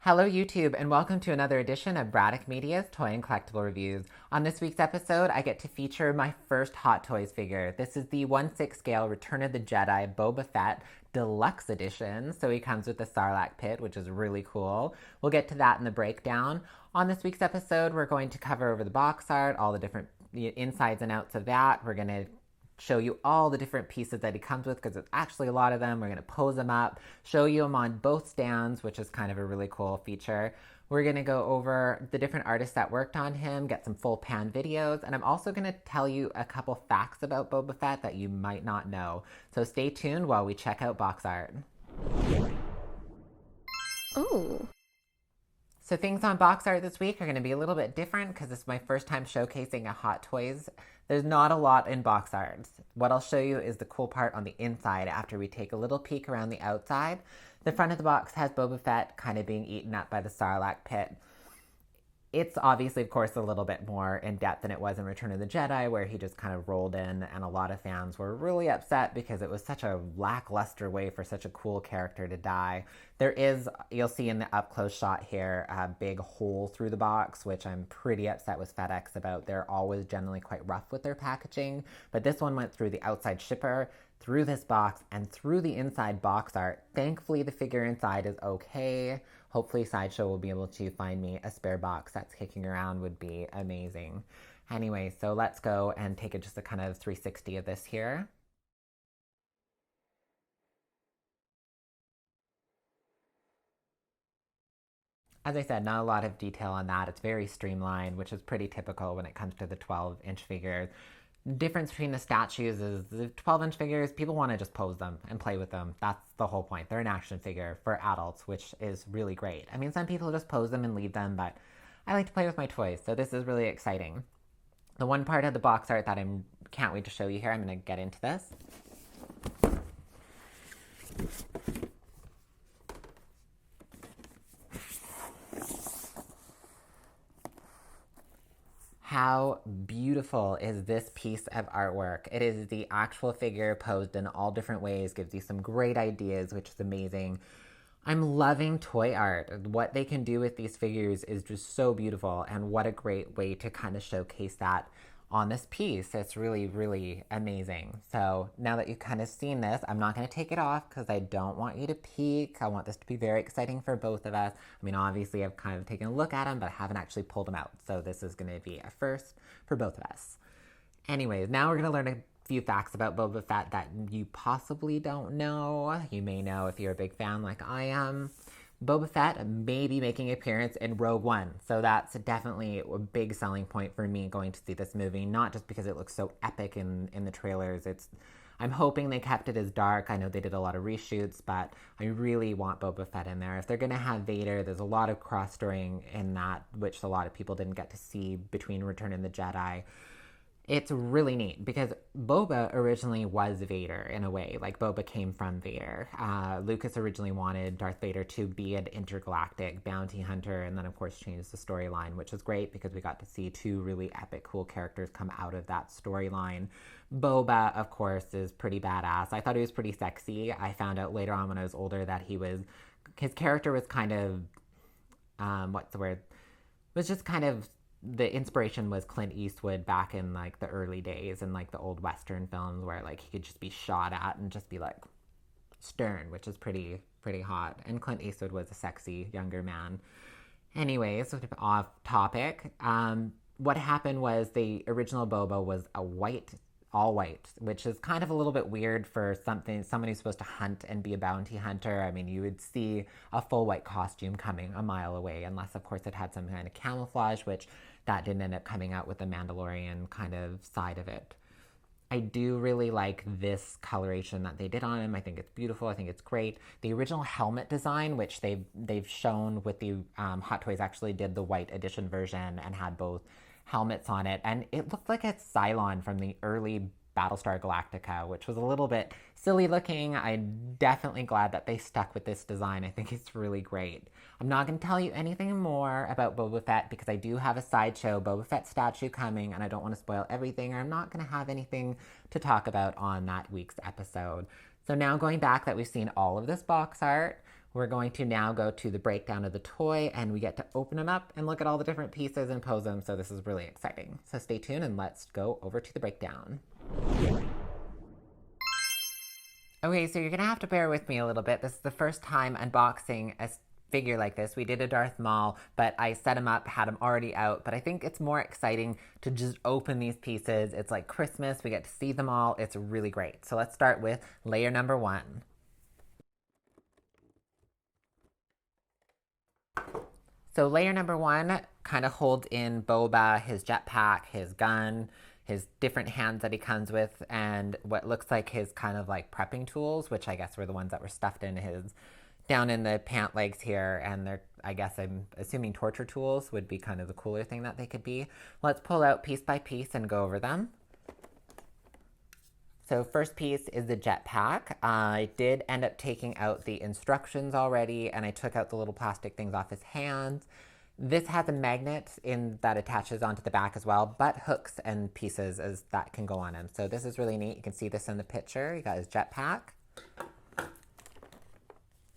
Hello, YouTube, and welcome to another edition of Braddock Media's Toy and Collectible Reviews. On this week's episode, I get to feature my first Hot Toys figure. This is the 1/6 scale Return of the Jedi Boba Fett Deluxe Edition. So he comes with the Sarlac Pit, which is really cool. We'll get to that in the breakdown. On this week's episode, we're going to cover over the box art, all the different insides and outs of that. We're going to show you all the different pieces that he comes with because it's actually a lot of them. We're going to pose them up, show you them on both stands, which is kind of a really cool feature. We're going to go over the different artists that worked on him, get some full pan videos, and I'm also going to tell you a couple facts about Boba Fett that you might not know. So stay tuned while we check out box art. Oh. So things on box art this week are going to be a little bit different because this is my first time showcasing a Hot Toys. There's not a lot in box art. What I'll show you is the cool part on the inside after we take a little peek around the outside. The front of the box has Boba Fett kind of being eaten up by the Sarlacc pit. It's obviously, of course, a little bit more in depth than it was in Return of the Jedi, where he just kind of rolled in, and a lot of fans were really upset because it was such a lackluster way for such a cool character to die. There is, you'll see in the up-close shot here, a big hole through the box, which I'm pretty upset with FedEx about. They're always generally quite rough with their packaging, but this one went through the outside shipper, through this box, and through the inside box art. Thankfully, the figure inside is okay. Hopefully Sideshow will be able to find me a spare box that's kicking around. Would be amazing. Anyway, so let's go and take just a kind of 360 of this here. As I said, not a lot of detail on that. It's very streamlined, which is pretty typical when it comes to the 12-inch figures. Difference between the statues is the 12-inch figures, people want to just pose them and play with them. That's the whole point. They're an action figure for adults, which is really great. I mean, some people just pose them and leave them, but I like to play with my toys, so this is really exciting. The one part of the box art that I can't wait to show you here, I'm going to get into this. How beautiful is this piece of artwork? It is the actual figure posed in all different ways, gives you some great ideas, which is amazing. I'm loving toy art. What they can do with these figures is just so beautiful, and what a great way to kind of showcase that on this piece. It's really, really amazing. So now that you've kind of seen this, I'm not going to take it off because I don't want you to peek. I want this to be very exciting for both of us. I mean, obviously I've kind of taken a look at them, but I haven't actually pulled them out. So this is going to be a first for both of us. Anyways, now we're going to learn a few facts about Boba Fett that you possibly don't know. You may know if you're a big fan like I am. Boba Fett may be making an appearance in Rogue One, so that's definitely a big selling point for me going to see this movie, not just because it looks so epic in the trailers. I'm hoping they kept it as dark. I know they did a lot of reshoots, but I really want Boba Fett in there. If they're going to have Vader, there's a lot of cross-storying in that, which a lot of people didn't get to see between Return of the Jedi. It's really neat because Boba originally was Vader in a way. Like, Boba came from Vader. Lucas originally wanted Darth Vader to be an intergalactic bounty hunter, and then, of course, changed the storyline, which was great because we got to see two really epic, cool characters come out of that storyline. Boba, of course, is pretty badass. I thought he was pretty sexy. I found out later on when I was older that his character was kind of, what's the word? Was just kind of, the inspiration was Clint Eastwood back in like the early days and like the old Western films where like he could just be shot at and just be like stern, which is pretty hot. And Clint Eastwood was a sexy younger man. Anyways, off topic. What happened was the original Boba was all white, which is kind of a little bit weird for someone who's supposed to hunt and be a bounty hunter. I mean, you would see a full white costume coming a mile away, unless, of course, it had some kind of camouflage, which that didn't end up coming out with the Mandalorian kind of side of it. I do really like this coloration that they did on him. I think it's beautiful. I think it's great. The original helmet design, which they've shown with the Hot Toys, actually did the white edition version and had both helmets on it, and it looked like a Cylon from the early Battlestar Galactica, which was a little bit silly looking. I'm definitely glad that they stuck with this design. I think it's really great. I'm not going to tell you anything more about Boba Fett because I do have a Sideshow Boba Fett statue coming, and I don't want to spoil everything, or I'm not going to have anything to talk about on that week's episode. So now going back that we've seen all of this box art, We're going to now go to the breakdown of the toy, and we get to open them up and look at all the different pieces and pose them, so this is really exciting. So stay tuned and let's go over to the breakdown. Okay, so you're gonna have to bear with me a little bit. This is the first time unboxing a figure like this. We did a Darth Maul, but I set them up, had them already out, but I think it's more exciting to just open these pieces. It's like Christmas, we get to see them all. It's really great. So let's start with layer number 1. So layer number 1 kind of holds in Boba, his jetpack, his gun, his different hands that he comes with, and what looks like his kind of like prepping tools, which I guess were the ones that were stuffed in his, down in the pant legs here, and they're, I guess I'm assuming torture tools would be kind of the cooler thing that they could be. Let's pull out piece by piece and go over them. So first piece is the jetpack. I did end up taking out the instructions already, and I took out the little plastic things off his hands. This has a magnet in that attaches onto the back as well, but hooks and pieces as that can go on him. So this is really neat. You can see this in the picture. You got his jetpack.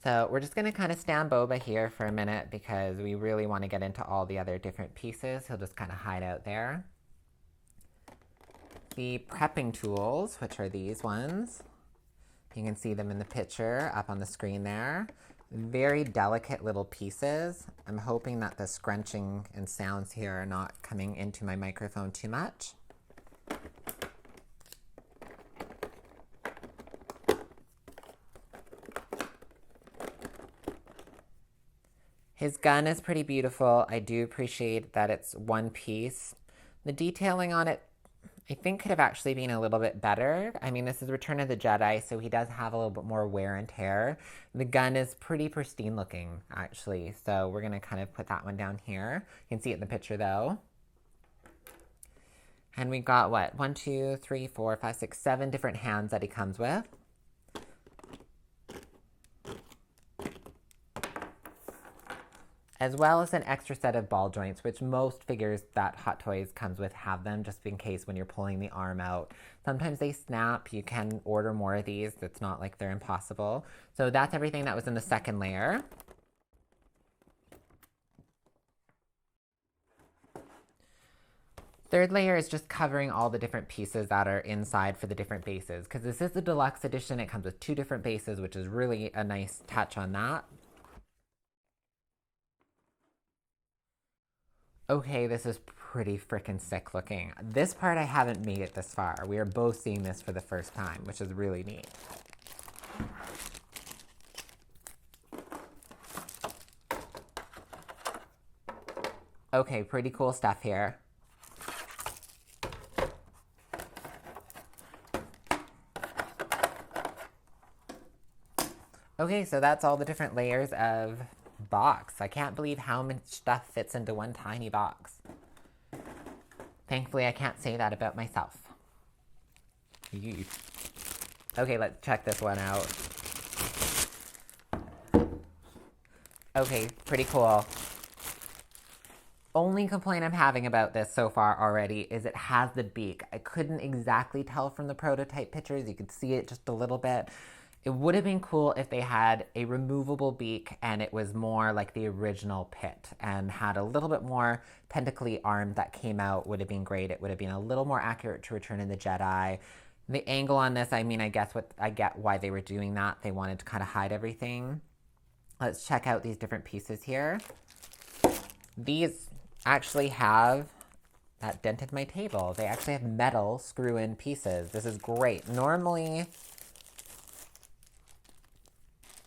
So we're just going to kind of stand Boba here for a minute because we really want to get into all the other different pieces. He'll just kind of hide out there. The prepping tools, which are these ones. You can see them in the picture up on the screen there. Very delicate little pieces. I'm hoping that the scrunching and sounds here are not coming into my microphone too much. His gun is pretty beautiful. I do appreciate that it's one piece. The detailing on it, I think, could have actually been a little bit better. I mean, this is Return of the Jedi, so he does have a little bit more wear and tear. The gun is pretty pristine looking, actually, so we're going to kind of put that one down here. You can see it in the picture, though. And we got, what, 1, 2, 3, 4, 5, 6, 7 different hands that he comes with. As well as an extra set of ball joints, which most figures that Hot Toys comes with have them, just in case when you're pulling the arm out. Sometimes they snap. You can order more of these. It's not like they're impossible. So that's everything that was in the second layer. Third layer is just covering all the different pieces that are inside for the different bases. Because this is the deluxe edition. It comes with 2 different bases, which is really a nice touch on that. Okay, this is pretty freaking sick looking. This part I haven't made it this far. We are both seeing this for the first time, which is really neat. Okay, pretty cool stuff here. Okay, so that's all the different layers of box. I can't believe how much stuff fits into one tiny box. Thankfully, I can't say that about myself. Okay, let's check this one out. Okay, pretty cool. Only complaint I'm having about this so far already is it has the beak. I couldn't exactly tell from the prototype pictures. You could see it just a little bit. It would have been cool if they had a removable beak and it was more like the original Pit and had a little bit more tentacly arm that came out. Would have been great. It would have been a little more accurate to Return of the Jedi. The angle on this, I mean, I get why they were doing that. They wanted to kind of hide everything. Let's check out these different pieces here. These actually have, that dented my table. They actually have metal screw-in pieces. This is great. Normally,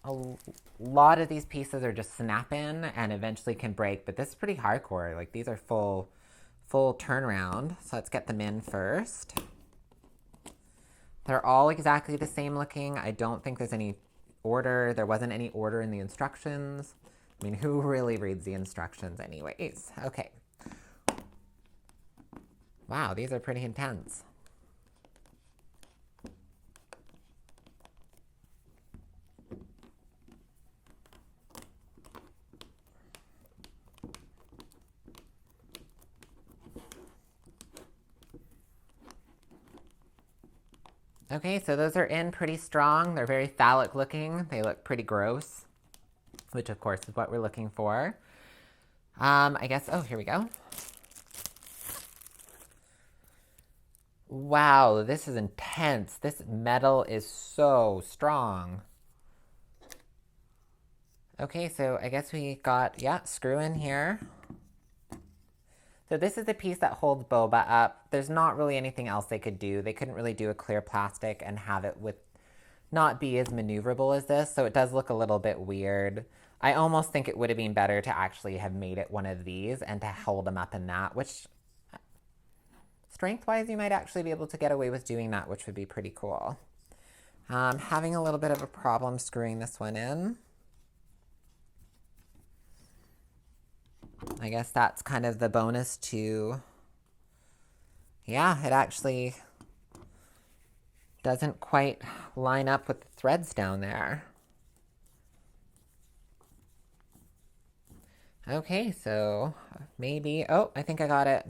a lot of these pieces are just snap in and eventually can break, but this is pretty hardcore. Like, these are full turnaround. So let's get them in first. They're all exactly the same looking. I don't think there's any order. There wasn't any order in the instructions. I mean, who really reads the instructions anyways? Okay. Wow, these are pretty intense. Okay, so those are in pretty strong. They're very phallic looking. They look pretty gross. which of course is what we're looking for. I guess, oh, here we go. Wow, this is intense. This metal is so strong. Okay, so I guess we got, yeah, screw in here. So this is the piece that holds Boba up. There's not really anything else they could do. They couldn't really do a clear plastic and have it with not be as maneuverable as this, so it does look a little bit weird. I almost think it would have been better to actually have made it one of these and to hold them up in that, which strength-wise you might actually be able to get away with doing that, which would be pretty cool. Having a little bit of a problem screwing this one in. I guess that's kind of the bonus to, yeah, it actually doesn't quite line up with the threads down there. Okay, so maybe, oh, I think I got it.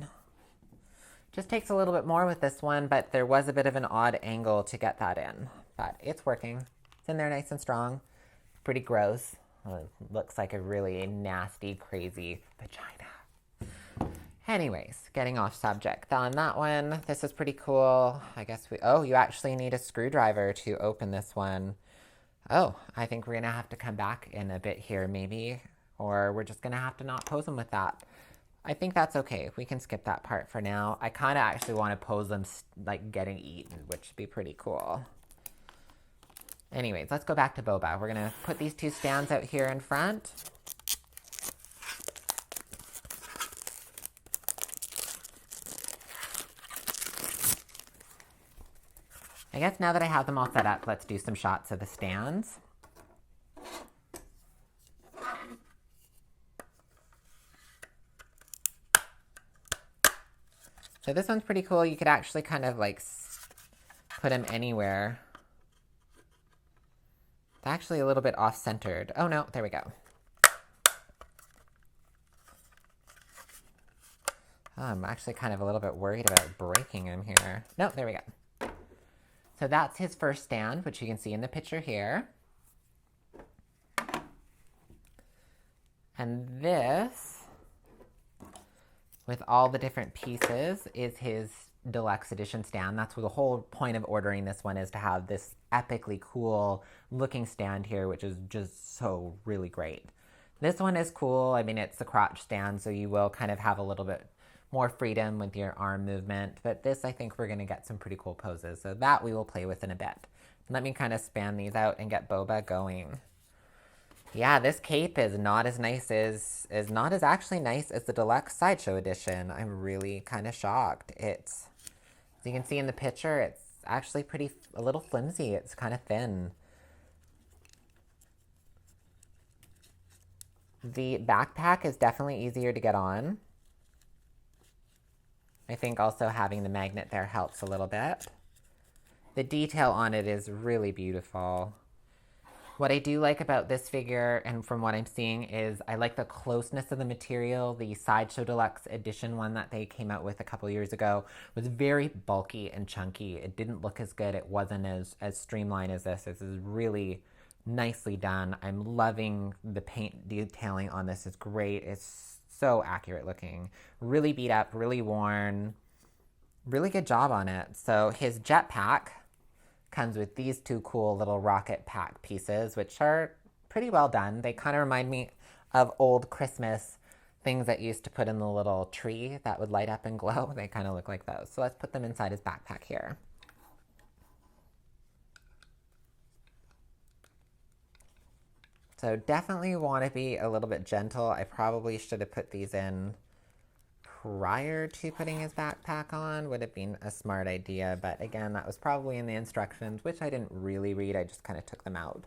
Just takes a little bit more with this one, but there was a bit of an odd angle to get that in. But it's working. It's in there nice and strong. Pretty gross. Well, it looks like a really nasty, crazy vagina. Anyways, getting off subject. On that one, this is pretty cool. I guess oh, you actually need a screwdriver to open this one. Oh, I think we're going to have to come back in a bit here, maybe. Or we're just going to have to not pose them with that. I think that's okay. We can skip that part for now. I kind of actually want to pose them like getting eaten, which would be pretty cool. Anyways, let's go back to Boba. We're going to put these two stands out here in front. I guess now that I have them all set up, let's do some shots of the stands. So this one's pretty cool. You could actually kind of like put him anywhere. It's actually a little bit off-centered. Oh no, there we go. Oh, I'm actually kind of a little bit worried about breaking him here. No, there we go. So that's his first stand, which you can see in the picture here. And this, with all the different pieces, is his deluxe edition stand. That's what the whole point of ordering this one is, to have this epically cool looking stand here, which is just so really great. This one is cool. I mean, it's the crotch stand, so you will kind of have a little bit more freedom with your arm movement. But this, I think we're going to get some pretty cool poses. So that we will play with in a bit. Let me kind of span these out and get Boba going. Yeah, this cape is not as nice as actually nice as the Deluxe Sideshow Edition. I'm really kind of shocked. It's, as you can see in the picture, it's actually a little flimsy. It's kind of thin. The backpack is definitely easier to get on. I think also having the magnet there helps a little bit. The detail on it is really beautiful. What I do like about this figure, and from what I'm seeing, is I like the closeness of the material. The Sideshow Deluxe Edition one that they came out with a couple years ago was very bulky and chunky. It didn't look as good. It wasn't as streamlined as this. This is really nicely done. I'm loving the paint detailing on this. It's great. It's so accurate looking. Really beat up, really worn. Really good job on it. So his jetpack comes with these two cool little rocket pack pieces, which are pretty well done. They kind of remind me of old Christmas things that used to put in the little tree that would light up and glow. They kind of look like those. So let's put them inside his backpack here. So definitely want to be a little bit gentle. I probably should have put these in prior to putting his backpack on. Would have been a smart idea, but again, that was probably in the instructions, which I didn't really read. I just kind of took them out.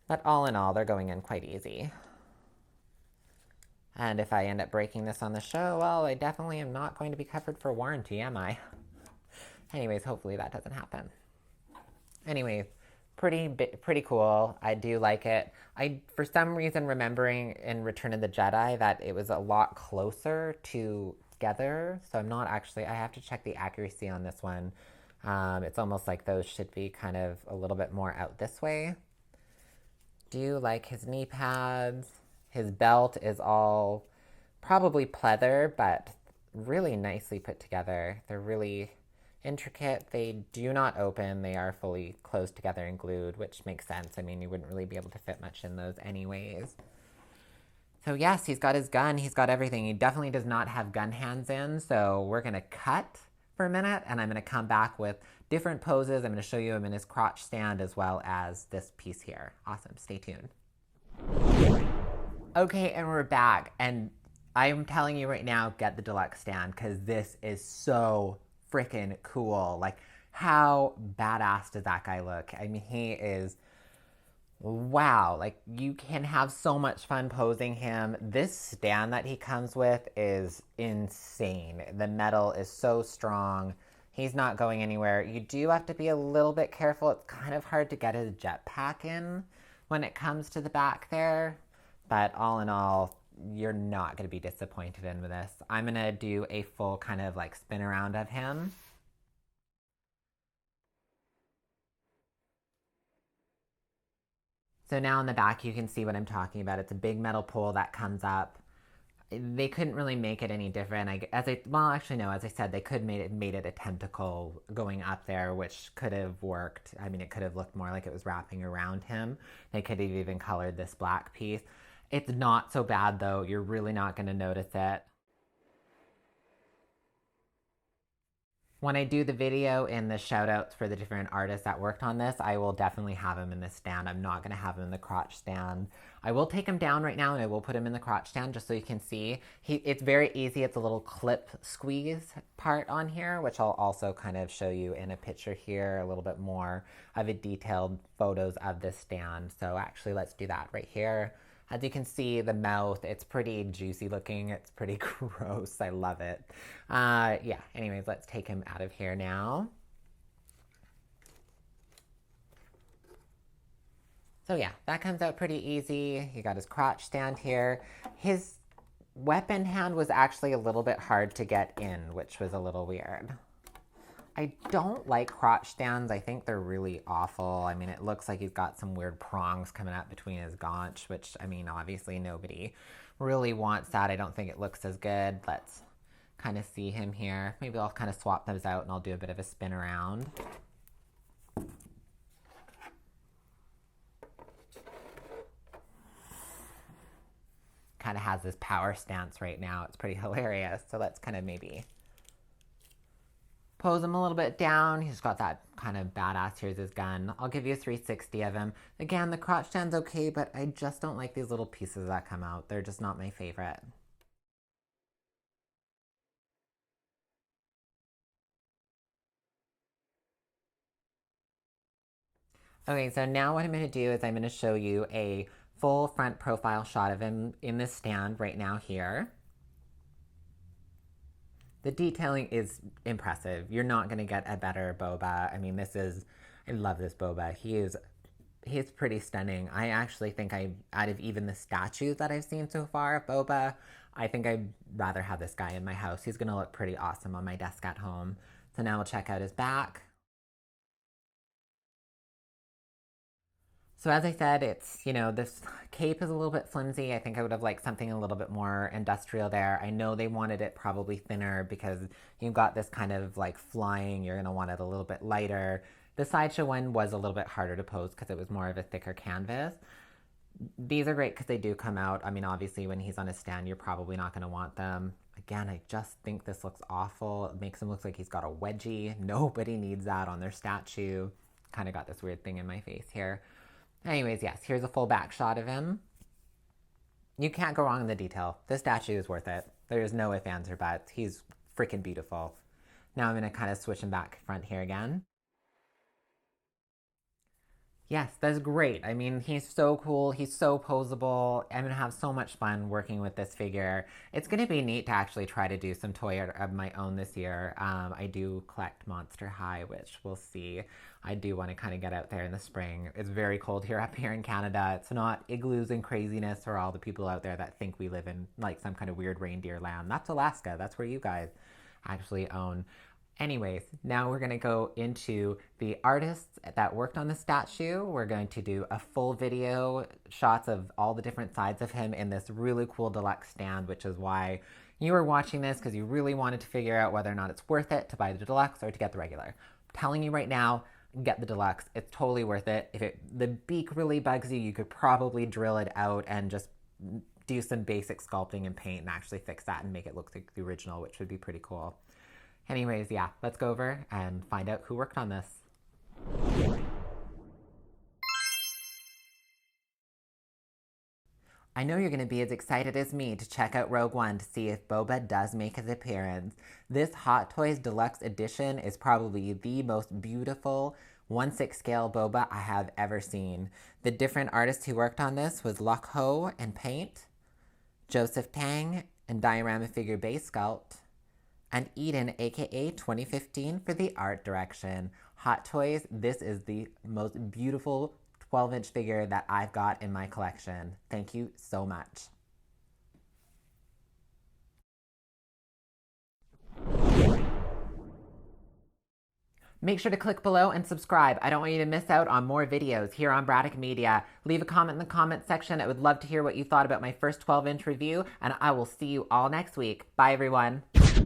But all in all, they're going in quite easy. And if I end up breaking this on the show, well, I definitely am not going to be covered for warranty, am I? Anyways, hopefully that doesn't happen. Anyways, pretty cool. I do like it. I, for some reason, remembering in Return of the Jedi that it was a lot closer together. So I'm not actually, I have to check the accuracy on this one. It's almost like those should be kind of a little bit more out this way. do like his knee pads. His belt is all probably pleather, but really nicely put together. They're really intricate. They do not open. They are fully closed together and glued, which makes sense. I mean, you wouldn't really be able to fit much in those anyways. So yes, he's got his gun. He's got everything. He definitely does not have gun hands in. So we're going to cut for a minute, and I'm going to come back with different poses. I'm going to show you him in his crotch stand as well as this piece here. Awesome. Stay tuned. Okay, and we're back. And I'm telling you right now, get the Deluxe stand because this is so freaking cool. Like, how badass does that guy look? I mean, he is, wow. Like, you can have so much fun posing him. This stand that he comes with is insane. The metal is so strong. He's not going anywhere. You do have to be a little bit careful. It's kind of hard to get his jetpack in when it comes to the back there. But all in all, you're not going to be disappointed in this. I'm going to do a full kind of like spin around of him. So now in the back, you can see what I'm talking about. It's a big metal pole that comes up. They couldn't really make it any different. As I said, they could made it a tentacle going up there, which could have worked. I mean, it could have looked more like it was wrapping around him. They could have even colored this black piece. It's not so bad though. You're really not going to notice it. When I do the video and the shout outs for the different artists that worked on this, I will definitely have him in the stand. I'm not going to have him in the crotch stand. I will take him down right now and I will put him in the crotch stand just so you can see. It's very easy. It's a little clip squeeze part on here, which I'll also kind of show you in a picture here, a little bit more of a detailed photos of this stand. So actually, let's do that right here. As you can see, the mouth, it's pretty juicy looking. It's pretty gross. I love it. Yeah, anyways, let's take him out of here now. So yeah, that comes out pretty easy. He got his crotch stand here. His weapon hand was actually a little bit hard to get in, which was a little weird. I don't like crotch stands. I think they're really awful. I mean, it looks like he's got some weird prongs coming out between his gaunch, which, I mean, obviously nobody really wants that. I don't think it looks as good. Let's kind of see him here. Maybe I'll kind of swap those out and I'll do a bit of a spin around. Kind of has this power stance right now. It's pretty hilarious. So let's kind of maybe pose him a little bit down. He's got that kind of badass, here's his gun. I'll give you a 360 of him. Again, the crotch stand's okay, but I just don't like these little pieces that come out. They're just not my favorite. Okay, so now what I'm going to do is I'm going to show you a full front profile shot of him in this stand right now here. The detailing is impressive. You're not going to get a better Boba. I mean, I love this Boba. He's pretty stunning. I actually think out of even the statues that I've seen so far of Boba, I think I'd rather have this guy in my house. He's going to look pretty awesome on my desk at home. So now we'll check out his back. So as I said, this cape is a little bit flimsy. I think I would have liked something a little bit more industrial there. I know they wanted it probably thinner because you've got this kind of like flying. You're going to want it a little bit lighter. The sideshow one was a little bit harder to pose because it was more of a thicker canvas. These are great because they do come out. I mean, obviously when he's on a stand, you're probably not going to want them. Again, I just think this looks awful. It makes him look like he's got a wedgie. Nobody needs that on their statue. Kind of got this weird thing in my face here. Anyways, yes, here's a full back shot of him. You can't go wrong in the detail. This statue is worth it. There's no ifs, ands, or buts. He's freaking beautiful. Now I'm going to kind of switch him back front here again. Yes, that's great. I mean, he's so cool. He's so posable. I'm going to have so much fun working with this figure. It's going to be neat to actually try to do some toy art of my own this year. I do collect Monster High, which we'll see. I do want to kind of get out there in the spring. It's very cold here up here in Canada. It's not igloos and craziness for all the people out there that think we live in like some kind of weird reindeer land. That's Alaska. That's where you guys actually own. Anyways, now we're going to go into the artists that worked on the statue. We're going to do a full video, shots of all the different sides of him in this really cool deluxe stand, which is why you were watching this, because you really wanted to figure out whether or not it's worth it to buy the deluxe or to get the regular. I'm telling you right now, get the deluxe. It's totally worth it. If the beak really bugs you, you could probably drill it out and just do some basic sculpting and paint and actually fix that and make it look like the original, which would be pretty cool. Anyways, yeah, let's go over and find out who worked on this. I know you're going to be as excited as me to check out Rogue One to see if Boba does make his appearance. This Hot Toys Deluxe Edition is probably the most beautiful 1/6 scale Boba I have ever seen. The different artists who worked on this was Lock Ho in paint, Joseph Tang in diorama figure base sculpt, and Eden, aka 2015, for the art direction. Hot Toys, this is the most beautiful 12-inch figure that I've got in my collection. Thank you so much. Make sure to click below and subscribe. I don't want you to miss out on more videos here on Braddock Media. Leave a comment in the comment section. I would love to hear what you thought about my first 12-inch review, and I will see you all next week. Bye, everyone.